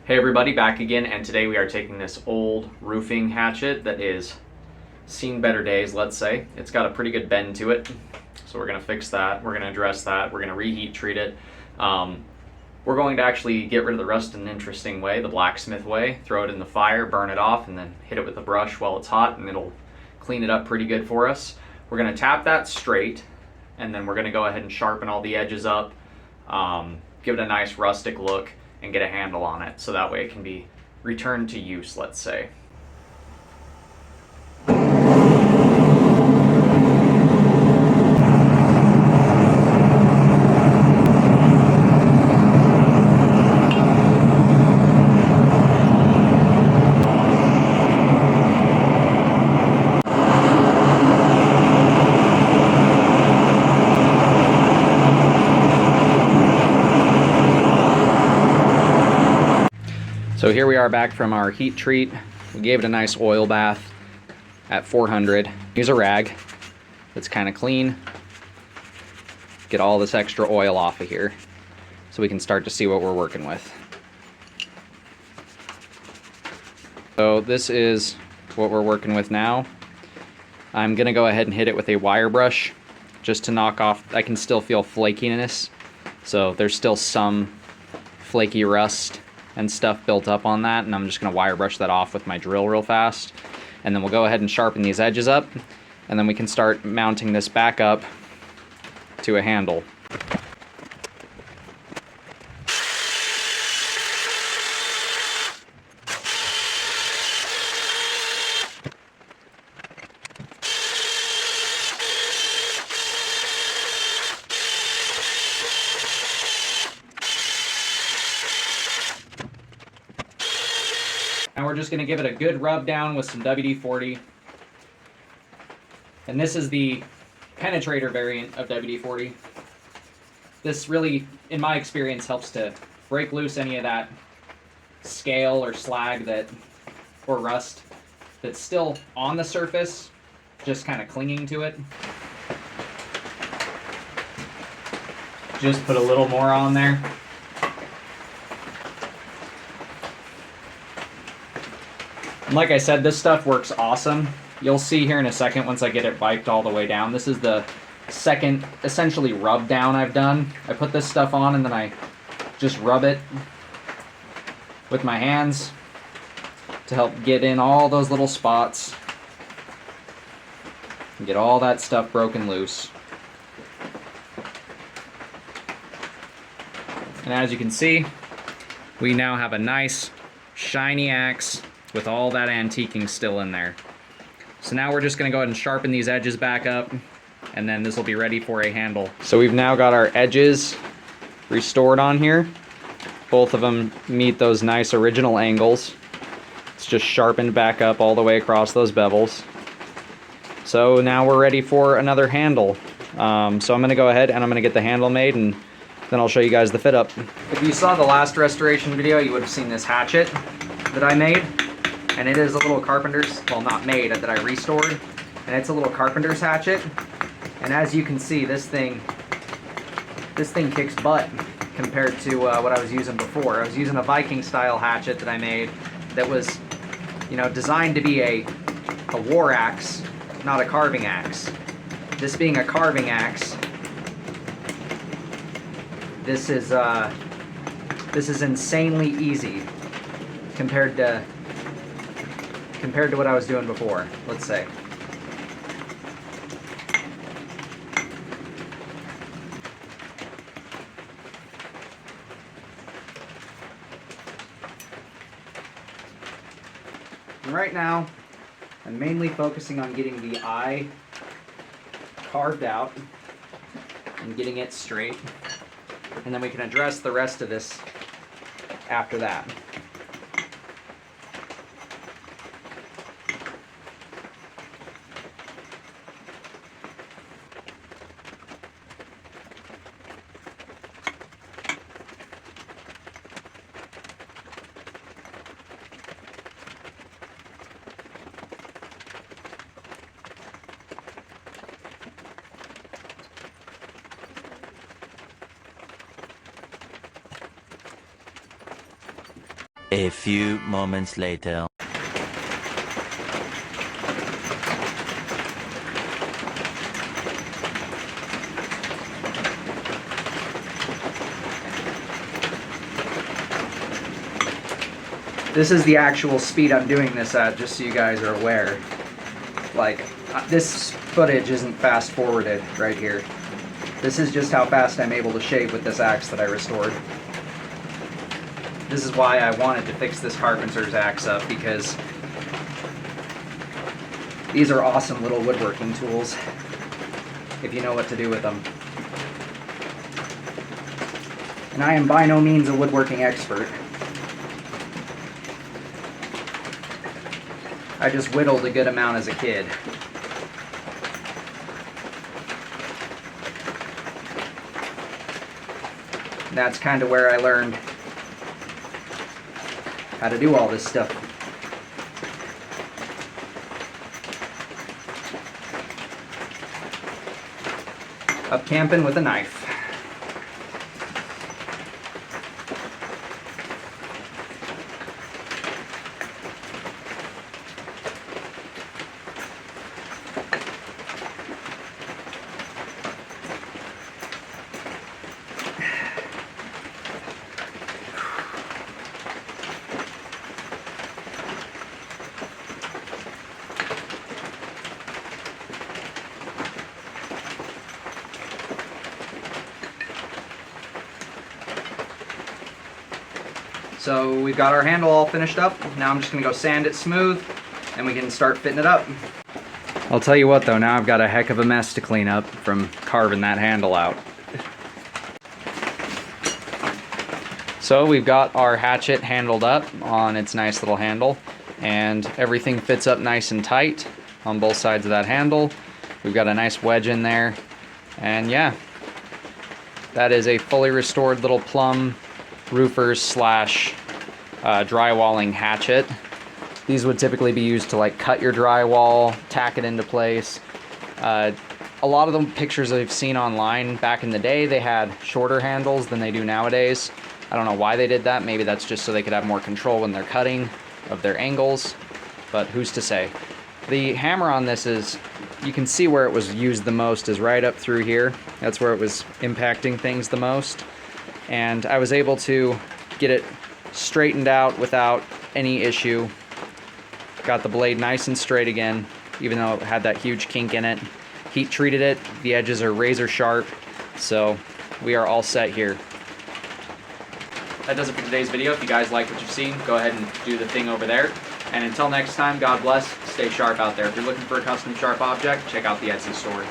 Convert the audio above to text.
Hey everybody, back again, and today we are taking this old roofing hatchet that is seen better days, let's say. It's got a pretty good bend to it, so we're going to fix that, we're going to address that, we're going to reheat treat it. We're going to actually get rid of the rust in an interesting way, the blacksmith way, throw it in the fire, burn it off, and then hit it with a brush while it's hot, and it'll clean it up pretty good for us. We're going to tap that straight, and then we're going to go ahead and sharpen all the edges up, give it a nice rustic look, and get a handle on it so that way it can be returned to use, let's say. So here we are back from our heat treat. We gave it a nice oil bath at 400. Use a rag that's kind of clean. Get all this extra oil off of here so we can start to see what we're working with. So this is what we're working with now. I'm gonna go ahead and hit it with a wire brush just to knock off. I can still feel flakiness, so there's still some flaky rust and stuff built up on that, and I'm just going to wire brush that off with my drill real fast. And then we'll go ahead and sharpen these edges up, and then we can start mounting this back up to a handle. Now we're just going to give it a good rub down with some WD-40. And this is the penetrator variant of WD-40. This really, in my experience, helps to break loose any of that scale or slag or rust that's still on the surface, just kind of clinging to it. Just put a little more on there. Like I said, this stuff works awesome. You'll see here in a second once I get it wiped all the way down. This is the second, essentially, rub down I've done. I put this stuff on and then I just rub it with my hands to help get in all those little spots and get all that stuff broken loose. And as you can see, we now have a nice shiny axe with all that antiquing still in there. So now we're just going to go ahead and sharpen these edges back up, and then this will be ready for a handle. So we've now got our edges restored on here. Both of them meet those nice original angles. It's just sharpened back up all the way across those bevels. So now we're ready for another handle. So I'm going to go ahead and I'm going to get the handle made, and then I'll show you guys the fit up. If you saw the last restoration video, you would have seen this hatchet that I made. And it is a little carpenter's, well, not made, that I restored. And it's a little carpenter's hatchet. And as you can see, this thing kicks butt compared to what I was using before. I was using a Viking style hatchet that I made that was, designed to be a war axe, not a carving axe. This being a carving axe, this is insanely easy compared to what I was doing before, let's say. And right now, I'm mainly focusing on getting the eye carved out and getting it straight, and then we can address the rest of this after that. A few moments later. This is the actual speed I'm doing this at, just so you guys are aware. Like, this footage isn't fast forwarded right here. This is just how fast I'm able to shave with this axe that I restored. This is why I wanted to fix this carpenter's axe up, because these are awesome little woodworking tools, if you know what to do with them. And I am by no means a woodworking expert. I just whittled a good amount as a kid. And that's kind of where I learned how to do all this stuff. Up camping with a knife. So we've got our handle all finished up. Now I'm just gonna go sand it smooth and we can start fitting it up. I'll tell you what though, now I've got a heck of a mess to clean up from carving that handle out. So we've got our hatchet handled up on its nice little handle, and everything fits up nice and tight on both sides of that handle. We've got a nice wedge in there, and yeah, that is a fully restored little plumb roofers slash drywalling hatchet. These would typically be used to like cut your drywall, tack it into place. A lot of the pictures I've seen online back in the day, they had shorter handles than they do nowadays. I don't know why they did that. Maybe that's just so they could have more control when they're cutting of their angles, but who's to say. The hammer on this is, you can see where it was used the most is right up through here. That's where it was impacting things the most. And I was able to get it straightened out without any issue. Got the blade nice and straight again, even though it had that huge kink in it. Heat treated it, the edges are razor sharp, so we are all set here. That does it for today's video. If you guys like what you've seen, go ahead and do the thing over there. And until next time, God bless, stay sharp out there. If you're looking for a custom sharp object, check out the Etsy store.